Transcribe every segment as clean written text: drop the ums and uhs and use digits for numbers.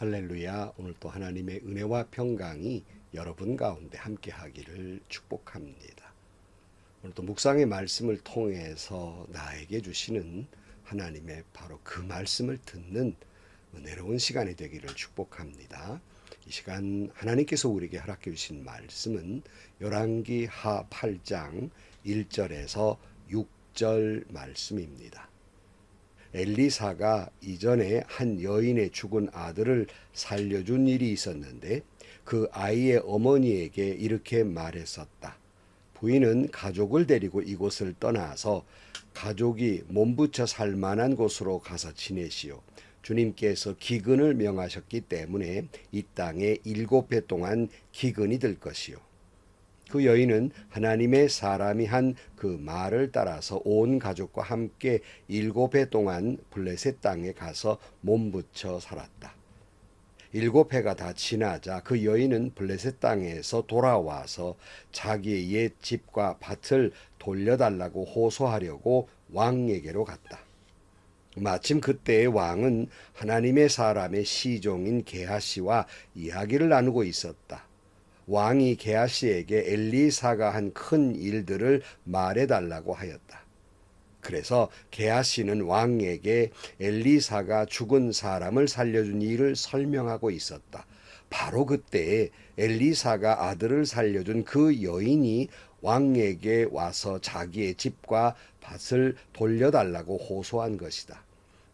할렐루야. 오늘 또 하나님의 은혜와 평강이 여러분 가운데 함께 하기를 축복합니다. 오늘 또 묵상의 말씀을 통해서 나에게 주시는 하나님의 바로 그 말씀을 듣는 은혜로운 시간이 되기를 축복합니다. 이 시간 하나님께서 우리에게 허락해 주신 말씀은 열왕기 하 8장 1절에서 6절 말씀입니다. 엘리사가 이전에 한 여인의 죽은 아들을 살려준 일이 있었는데 그 아이의 어머니에게 이렇게 말했었다. 부인은 가족을 데리고 이곳을 떠나서 가족이 몸부쳐 살 만한 곳으로 가서 지내시오. 주님께서 기근을 명하셨기 때문에 이 땅에 7해 동안 기근이 들 것이요. 그 여인은 하나님의 사람이 한 그 말을 따라서 온 가족과 함께 7해 동안 블레셋 땅에 가서 몸부쳐 살았다. 7해가 다 지나자 그 여인은 블레셋 땅에서 돌아와서 자기의 옛 집과 밭을 돌려달라고 호소하려고 왕에게로 갔다. 마침 그때의 왕은 하나님의 사람의 시종인 게하시와 이야기를 나누고 있었다. 왕이 게하시에게 엘리사가 한 큰 일들을 말해달라고 하였다. 그래서 게하시는 왕에게 엘리사가 죽은 사람을 살려준 일을 설명하고 있었다. 바로 그때 엘리사가 아들을 살려준 그 여인이 왕에게 와서 자기의 집과 밭을 돌려달라고 호소한 것이다.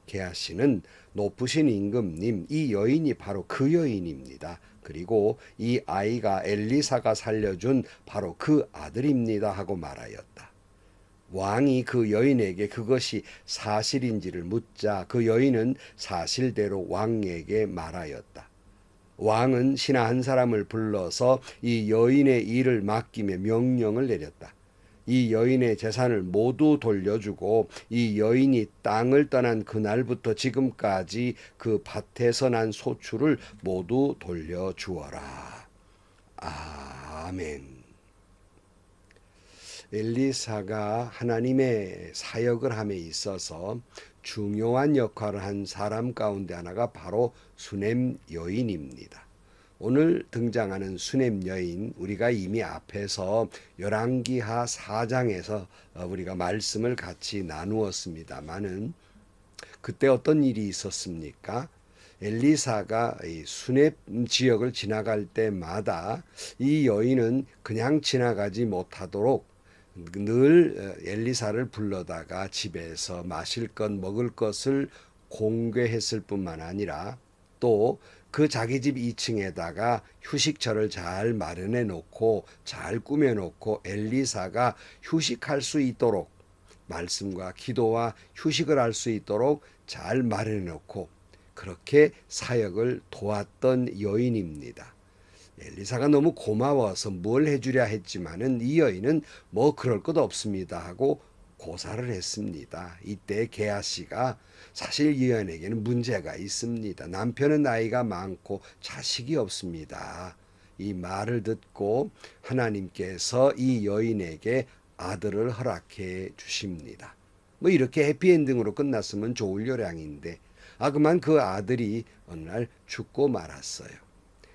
게하시는 높으신 임금님, 이 여인이 바로 그 여인입니다. 그리고 이 아이가 엘리사가 살려준 바로 그 아들입니다 하고 말하였다. 왕이 그 여인에게 그것이 사실인지를 묻자 그 여인은 사실대로 왕에게 말하였다. 왕은 신하 한 사람을 불러서 이 여인의 일을 맡기며 명령을 내렸다. 이 여인의 재산을 모두 돌려주고 이 여인이 땅을 떠난 그날부터 지금까지 그 밭에서 난 소출을 모두 돌려주어라. 아멘. 엘리사가 하나님의 사역을 함에 있어서 중요한 역할을 한 사람 가운데 하나가 바로 수넴 여인입니다. 오늘 등장하는 수넴 여인, 우리가 이미 앞에서 열왕기하 4장에서 우리가 말씀을 같이 나누었습니다마는 그때 어떤 일이 있었습니까? 엘리사가 이 수넴 지역을 지나갈 때마다 이 여인은 그냥 지나가지 못하도록 늘 엘리사를 불러다가 집에서 마실 것 먹을 것을 공개했을 뿐만 아니라 또 그 자기 집 2층에다가 휴식처를 잘 마련해 놓고 잘 꾸며 놓고 엘리사가 휴식할 수 있도록 말씀과 기도와 휴식을 할 수 있도록 잘 마련해 놓고 그렇게 사역을 도왔던 여인입니다. 엘리사가 너무 고마워서 뭘 해주랴 했지만은 이 여인은 뭐 그럴 것 없습니다 하고 고사를 했습니다. 이때 게하시가 사실 이 여인에게는 문제가 있습니다. 남편은 나이가 많고 자식이 없습니다. 이 말을 듣고 하나님께서 이 여인에게 아들을 허락해 주십니다. 뭐 이렇게 해피엔딩으로 끝났으면 좋을 요량인데 그만 그 아들이 어느 날 죽고 말았어요.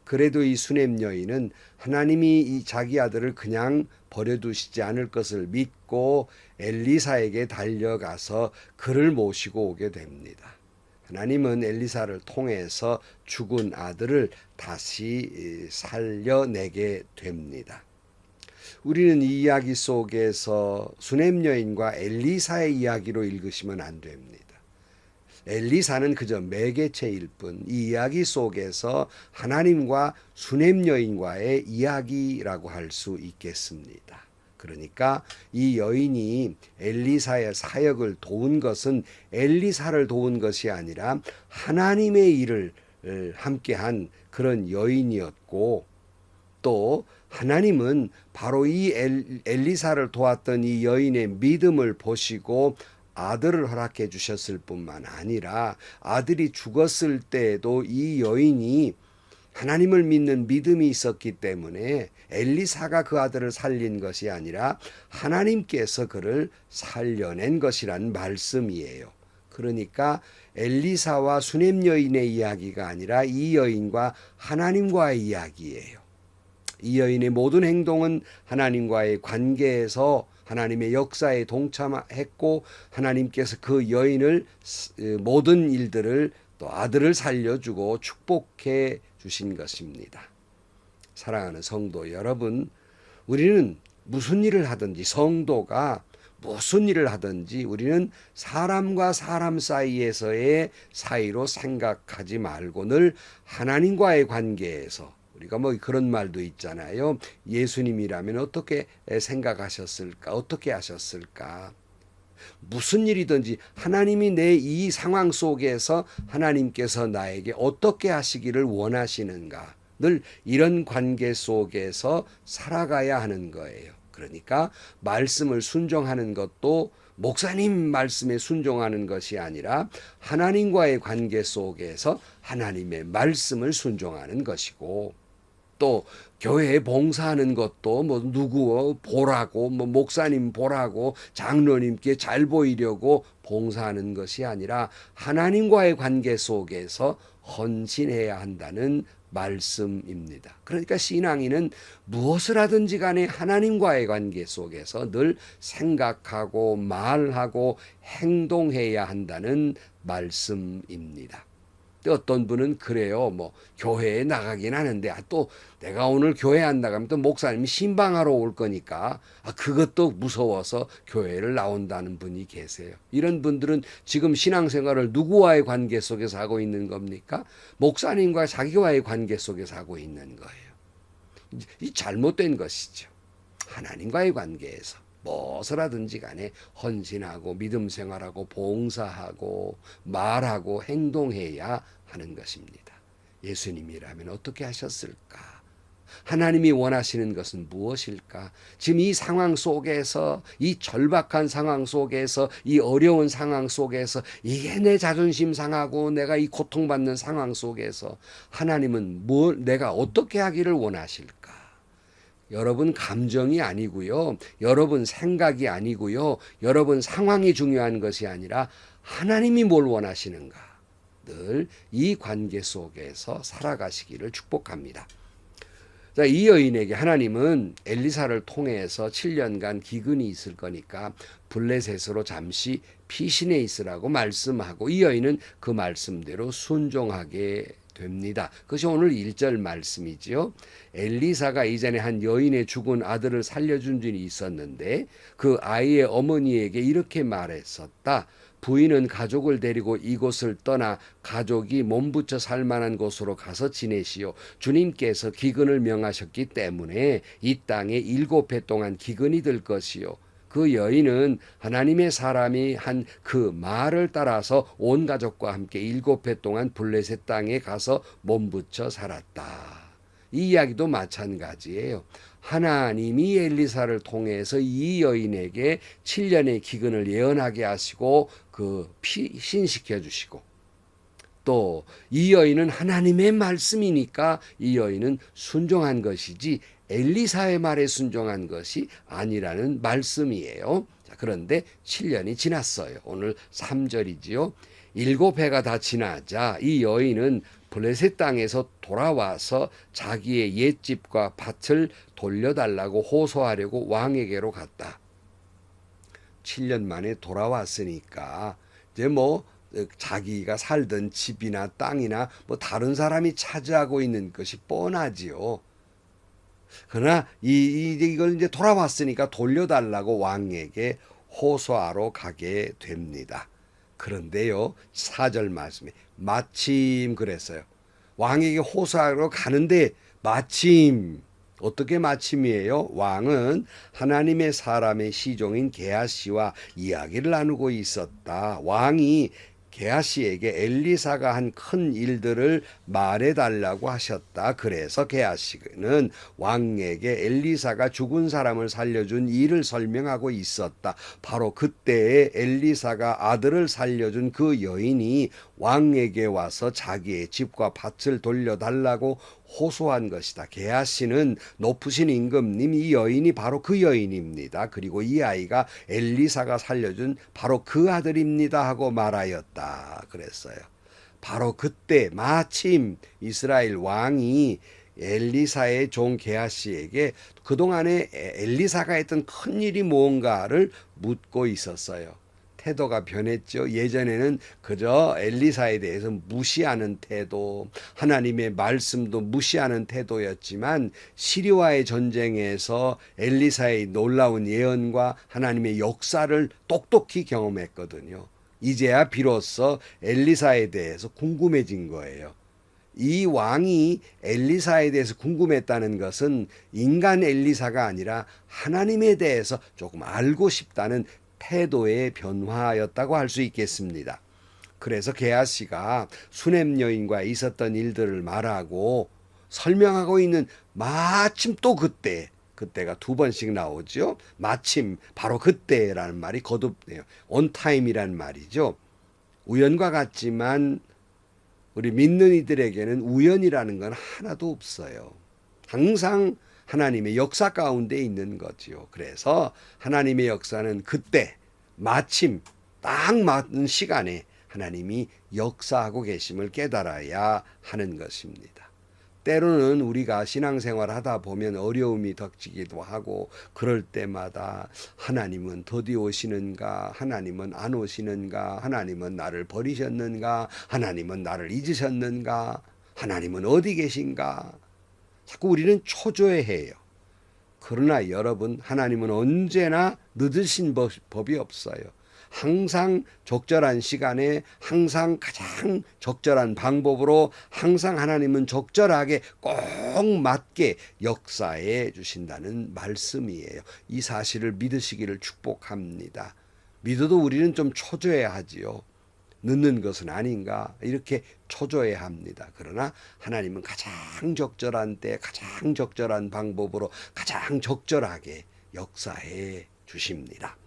그래도 이 수넴 여인은 하나님이 이 자기 아들을 그냥 버려두시지 않을 것을 믿고 엘리사에게 달려가서 그를 모시고 오게 됩니다. 하나님은 엘리사를 통해서 죽은 아들을 다시 살려내게 됩니다. 우리는 이 이야기 속에서 수넴 여인과 엘리사의 이야기로 읽으시면 안 됩니다. 엘리사는 그저 매개체일 뿐 이 이야기 속에서 하나님과 수넴 여인과의 이야기라고 할 수 있겠습니다. 그러니까 이 여인이 엘리사의 사역을 도운 것은 엘리사를 도운 것이 아니라 하나님의 일을 함께한 그런 여인이었고 또 하나님은 바로 이 엘리사를 도왔던 이 여인의 믿음을 보시고 아들을 허락해 주셨을 뿐만 아니라 아들이 죽었을 때에도 이 여인이 하나님을 믿는 믿음이 있었기 때문에 엘리사가 그 아들을 살린 것이 아니라 하나님께서 그를 살려낸 것이란 말씀이에요. 그러니까 엘리사와 수넴 여인의 이야기가 아니라 이 여인과 하나님과의 이야기예요. 이 여인의 모든 행동은 하나님과의 관계에서 하나님의 역사에 동참했고 하나님께서 그 여인을 모든 일들을 또 아들을 살려주고 축복해 주신 것입니다. 사랑하는 성도 여러분, 우리는 무슨 일을 하든지 성도가 무슨 일을 하든지 우리는 사람과 사람 사이에서의 사이로 생각하지 말고 늘 하나님과의 관계에서 우리가 뭐 그런 말도 있잖아요. 예수님이라면 어떻게 생각하셨을까? 어떻게 하셨을까? 무슨 일이든지 하나님이 내 이 상황 속에서 하나님께서 나에게 어떻게 하시기를 원하시는가? 늘 이런 관계 속에서 살아가야 하는 거예요. 그러니까 말씀을 순종하는 것도 목사님 말씀에 순종하는 것이 아니라 하나님과의 관계 속에서 하나님의 말씀을 순종하는 것이고 또 교회에 봉사하는 것도 뭐 누구 보라고 뭐 목사님 보라고 장로님께 잘 보이려고 봉사하는 것이 아니라 하나님과의 관계 속에서 헌신해야 한다는 말씀입니다. 그러니까 신앙인은 무엇을 하든지 간에 하나님과의 관계 속에서 늘 생각하고 말하고 행동해야 한다는 말씀입니다. 어떤 분은 그래요. 뭐 교회에 나가긴 하는데 또 내가 오늘 교회 안 나가면 또 목사님이 신방하러 올 거니까 그것도 무서워서 교회를 나온다는 분이 계세요. 이런 분들은 지금 신앙생활을 누구와의 관계 속에서 하고 있는 겁니까? 목사님과 자기와의 관계 속에서 하고 있는 거예요. 이 잘못된 것이죠. 하나님과의 관계에서 무엇을 하든지 간에 헌신하고 믿음 생활하고 봉사하고 말하고 행동해야 하는 것입니다. 예수님이라면 어떻게 하셨을까? 하나님이 원하시는 것은 무엇일까? 지금 이 상황 속에서 이 절박한 상황 속에서 이 어려운 상황 속에서 이게 내 자존심 상하고 내가 이 고통받는 상황 속에서 하나님은 내가 어떻게 하기를 원하실까? 여러분 감정이 아니고요. 여러분 생각이 아니고요. 여러분 상황이 중요한 것이 아니라 하나님이 뭘 원하시는가. 늘 이 관계 속에서 살아가시기를 축복합니다. 자, 이 여인에게 하나님은 엘리사를 통해서 7년간 기근이 있을 거니까 블레셋으로 잠시 피신해 있으라고 말씀하고 이 여인은 그 말씀대로 순종하게 됩니다. 그것이 오늘 1절 말씀이지요. 엘리사가 이전에 한 여인의 죽은 아들을 살려준 적이 있었는데 그 아이의 어머니에게 이렇게 말했었다. 부인은 가족을 데리고 이곳을 떠나 가족이 몸붙여 살 만한 곳으로 가서 지내시오. 주님께서 기근을 명하셨기 때문에 이 땅에 7해 동안 기근이 들 것이요. 그 여인은 하나님의 사람이 한 그 말을 따라서 온 가족과 함께 7해 동안 블레셋 땅에 가서 몸붙여 살았다. 이 이야기도 마찬가지예요. 하나님이 엘리사를 통해서 이 여인에게 7년의 기근을 예언하게 하시고 그 피신시켜 주시고 또 이 여인은 하나님의 말씀이니까 이 여인은 순종한 것이지 엘리사의 말에 순종한 것이 아니라는 말씀이에요. 자, 그런데 7년이 지났어요. 오늘 3절이지요. 7해가 다 지나자 이 여인은 블레셋 땅에서 돌아와서 자기의 옛집과 밭을 돌려달라고 호소하려고 왕에게로 갔다. 7년 만에 돌아왔으니까 이제 뭐 자기가 살던 집이나 땅이나 뭐 다른 사람이 차지하고 있는 것이 뻔하지요. 그러나 이걸 이제 돌아왔으니까 돌려달라고 왕에게 호소하러 가게 됩니다. 그런데요, 4절 말씀에 마침 그랬어요. 왕에게 호소하러 가는데 마침 어떻게 마침이에요? 왕은 하나님의 사람의 시종인 게하시와 이야기를 나누고 있었다. 왕이 게하시에게 엘리사가 한 큰 일들을 말해달라고 하셨다. 그래서 게하시는 왕에게 엘리사가 죽은 사람을 살려준 일을 설명하고 있었다. 바로 그때에 엘리사가 아들을 살려준 그 여인이 왕에게 와서 자기의 집과 밭을 돌려달라고 호소한 것이다. 게하시는 높으신 임금님, 이 여인이 바로 그 여인입니다. 그리고 이 아이가 엘리사가 살려준 바로 그 아들입니다 하고 말하였다 그랬어요. 바로 그때 마침 이스라엘 왕이 엘리사의 종 게하시에게 그동안에 엘리사가 했던 큰 일이 무언가를 묻고 있었어요. 태도가 변했죠. 예전에는 그저 엘리사에 대해서 무시하는 태도, 하나님의 말씀도 무시하는 태도였지만 시리아의 전쟁에서 엘리사의 놀라운 예언과 하나님의 역사를 똑똑히 경험했거든요. 이제야 비로소 엘리사에 대해서 궁금해진 거예요. 이 왕이 엘리사에 대해서 궁금했다는 것은 인간 엘리사가 아니라 하나님에 대해서 조금 알고 싶다는 태도의 변화였다고 할 수 있겠습니다. 그래서 게하시가 수넴 여인과 있었던 일들을 말하고 설명하고 있는 마침 또 그때가 두 번씩 나오죠. 마침 바로 그때라는 말이 거듭네요. on time이란 말이죠. 우연과 같지만 우리 믿는 이들에게는 우연이라는 건 하나도 없어요. 항상 하나님의 역사 가운데 있는 거지요. 그래서 하나님의 역사는 그때 마침 딱 맞는 시간에 하나님이 역사하고 계심을 깨달아야 하는 것입니다. 때로는 우리가 신앙생활 하다 보면 어려움이 닥치기도 하고 그럴 때마다 하나님은 더디 오시는가, 하나님은 안 오시는가, 하나님은 나를 버리셨는가, 하나님은 나를 잊으셨는가, 하나님은 어디 계신가, 자꾸 우리는 초조해해요. 그러나 여러분, 하나님은 언제나 늦으신 법이 없어요. 항상 적절한 시간에 항상 가장 적절한 방법으로 항상 하나님은 적절하게 꼭 맞게 역사해 주신다는 말씀이에요. 이 사실을 믿으시기를 축복합니다. 믿어도 우리는 좀 초조해야 하지요. 늦는 것은 아닌가 이렇게 초조해야 합니다. 그러나 하나님은 가장 적절한 때 가장 적절한 방법으로 가장 적절하게 역사해 주십니다.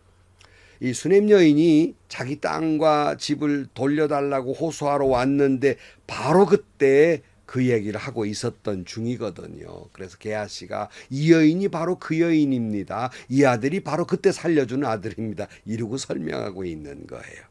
이 수넴 여인이 자기 땅과 집을 돌려달라고 호소하러 왔는데 바로 그때 그 얘기를 하고 있었던 중이거든요. 그래서 게하시가 이 여인이 바로 그 여인입니다. 이 아들이 바로 그때 살려준 아들입니다. 이러고 설명하고 있는 거예요.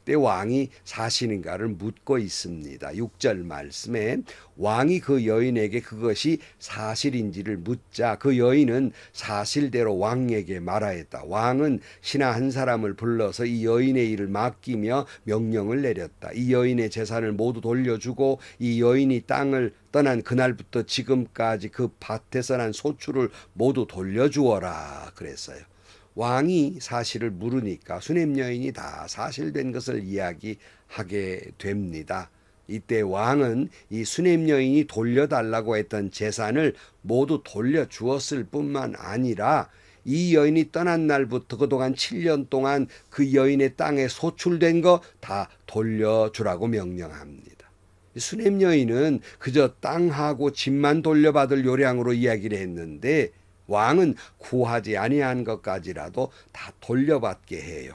때 왕이 사실인가를 묻고 있습니다. 6절 말씀에 왕이 그 여인에게 그것이 사실인지를 묻자 그 여인은 사실대로 왕에게 말하였다. 왕은 신하 한 사람을 불러서 이 여인의 일을 맡기며 명령을 내렸다. 이 여인의 재산을 모두 돌려주고 이 여인이 땅을 떠난 그날부터 지금까지 그 밭에서 난 소출을 모두 돌려주어라 그랬어요. 왕이 사실을 물으니까 수넴 여인이 다 사실된 것을 이야기하게 됩니다. 이때 왕은 이 수넴 여인이 돌려달라고 했던 재산을 모두 돌려주었을 뿐만 아니라 이 여인이 떠난 날부터 그동안 7년 동안 그 여인의 땅에 소출된 거 다 돌려주라고 명령합니다. 수넴 여인은 그저 땅하고 집만 돌려받을 요량으로 이야기를 했는데 왕은 구하지 아니한 것까지라도 다 돌려받게 해요.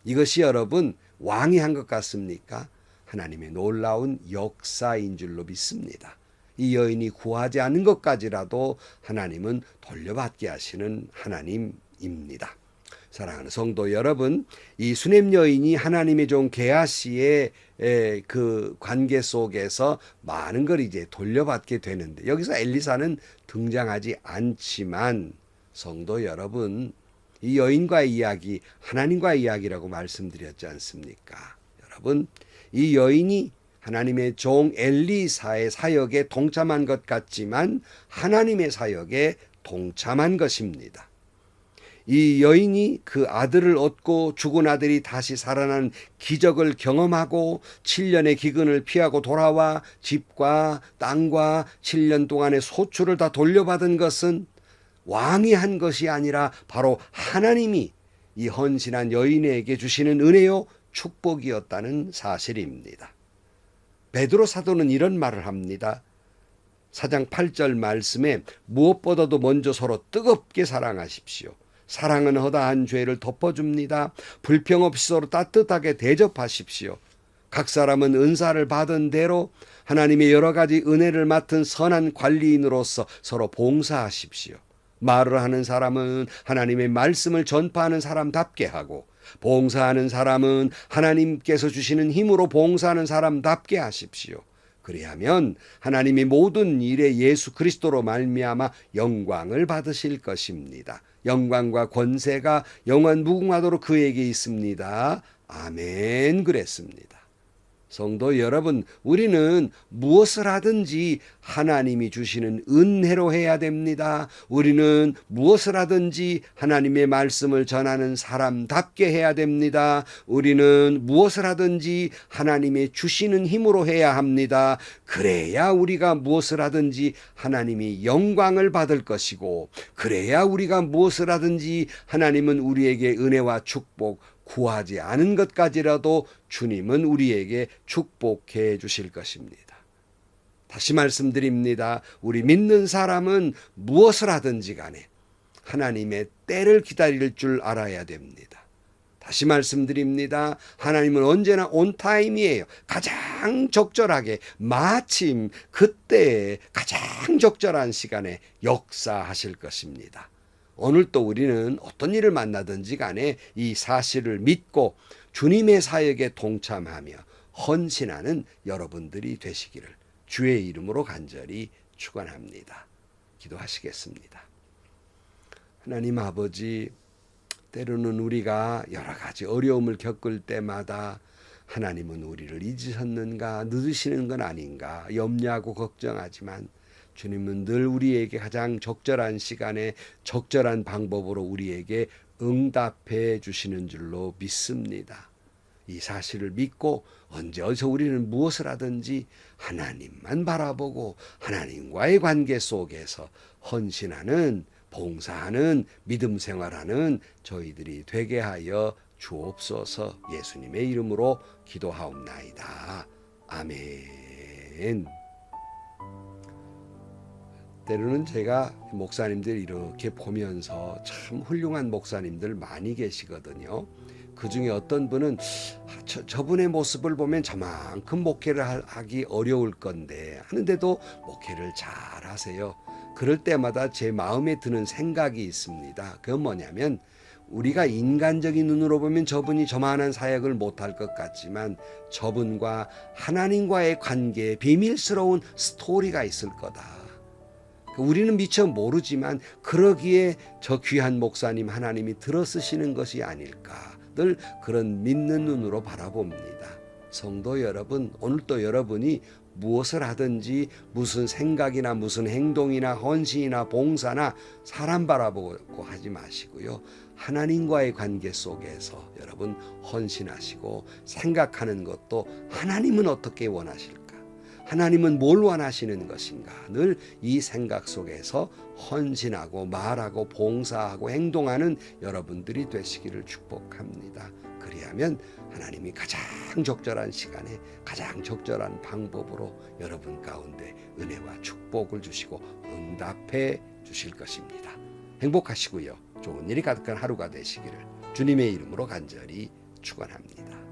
이것이 여러분 왕이 한 것 같습니까? 하나님의 놀라운 역사인 줄로 믿습니다. 이 여인이 구하지 않은 것까지라도 하나님은 돌려받게 하시는 하나님입니다. 사랑하는 성도 여러분, 이 수넴 여인이 하나님의 종 게하시의 그 관계 속에서 많은 걸 이제 돌려받게 되는데 여기서 엘리사는 등장하지 않지만 성도 여러분, 이 여인과의 이야기 하나님과의 이야기라고 말씀드렸지 않습니까? 여러분, 이 여인이 하나님의 종 엘리사의 사역에 동참한 것 같지만 하나님의 사역에 동참한 것입니다. 이 여인이 그 아들을 얻고 죽은 아들이 다시 살아난 기적을 경험하고 7년의 기근을 피하고 돌아와 집과 땅과 7년 동안의 소출을 다 돌려받은 것은 왕이 한 것이 아니라 바로 하나님이 이 헌신한 여인에게 주시는 은혜요 축복이었다는 사실입니다. 베드로 사도는 이런 말을 합니다. 4장 8절 말씀에 무엇보다도 먼저 서로 뜨겁게 사랑하십시오. 사랑은 허다한 죄를 덮어줍니다. 불평 없이 서로 따뜻하게 대접하십시오. 각 사람은 은사를 받은 대로 하나님의 여러 가지 은혜를 맡은 선한 관리인으로서 서로 봉사하십시오. 말을 하는 사람은 하나님의 말씀을 전파하는 사람답게 하고, 봉사하는 사람은 하나님께서 주시는 힘으로 봉사하는 사람답게 하십시오. 그리하면 하나님이 모든 일에 예수 그리스도로 말미암아 영광을 받으실 것입니다. 영광과 권세가 영원 무궁하도록 그에게 있습니다. 아멘. 그랬습니다. 성도 여러분, 우리는 무엇을 하든지 하나님이 주시는 은혜로 해야 됩니다. 우리는 무엇을 하든지 하나님의 말씀을 전하는 사람답게 해야 됩니다. 우리는 무엇을 하든지 하나님의 주시는 힘으로 해야 합니다. 그래야 우리가 무엇을 하든지 하나님이 영광을 받을 것이고, 그래야 우리가 무엇을 하든지 하나님은 우리에게 은혜와 축복, 구하지 않은 것까지라도 주님은 우리에게 축복해 주실 것입니다. 다시 말씀드립니다. 우리 믿는 사람은 무엇을 하든지 간에 하나님의 때를 기다릴 줄 알아야 됩니다. 다시 말씀드립니다. 하나님은 언제나 온타임이에요. 가장 적절하게, 마침 그때에 가장 적절한 시간에 역사하실 것입니다. 오늘 또 우리는 어떤 일을 만나든지 간에 이 사실을 믿고 주님의 사역에 동참하며 헌신하는 여러분들이 되시기를 주의 이름으로 간절히 축원합니다. 기도하시겠습니다. 하나님 아버지, 때로는 우리가 여러 가지 어려움을 겪을 때마다 하나님은 우리를 잊으셨는가, 늦으시는 건 아닌가 염려하고 걱정하지만 주님은 늘 우리에게 가장 적절한 시간에 적절한 방법으로 우리에게 응답해 주시는 줄로 믿습니다. 이 사실을 믿고 언제 어디서 우리는 무엇을 하든지 하나님만 바라보고 하나님과의 관계 속에서 헌신하는, 봉사하는, 믿음 생활하는 저희들이 되게 하여 주옵소서. 예수님의 이름으로 기도하옵나이다. 아멘. 때로는 제가 목사님들 이렇게 보면서 참 훌륭한 목사님들 많이 계시거든요. 그 중에 어떤 분은 저분의 모습을 보면 저만큼 목회를 하기 어려울 건데 하는데도 목회를 잘 하세요. 그럴 때마다 제 마음에 드는 생각이 있습니다. 그건 뭐냐면, 우리가 인간적인 눈으로 보면 저분이 저만한 사역을 못할 것 같지만 저분과 하나님과의 관계에 비밀스러운 스토리가 있을 거다. 우리는 미처 모르지만 그러기에 저 귀한 목사님 하나님이 들어쓰시는 것이 아닐까, 늘 그런 믿는 눈으로 바라봅니다. 성도 여러분, 오늘 또 여러분이 무엇을 하든지 무슨 생각이나 무슨 행동이나 헌신이나 봉사나 사람 바라보고 하지 마시고요. 하나님과의 관계 속에서 여러분 헌신하시고, 생각하는 것도 하나님은 어떻게 원하실까? 하나님은 뭘 원하시는 것인가? 늘 이 생각 속에서 헌신하고 말하고 봉사하고 행동하는 여러분들이 되시기를 축복합니다. 그리하면 하나님이 가장 적절한 시간에 가장 적절한 방법으로 여러분 가운데 은혜와 축복을 주시고 응답해 주실 것입니다. 행복하시고요. 좋은 일이 가득한 하루가 되시기를 주님의 이름으로 간절히 축원합니다.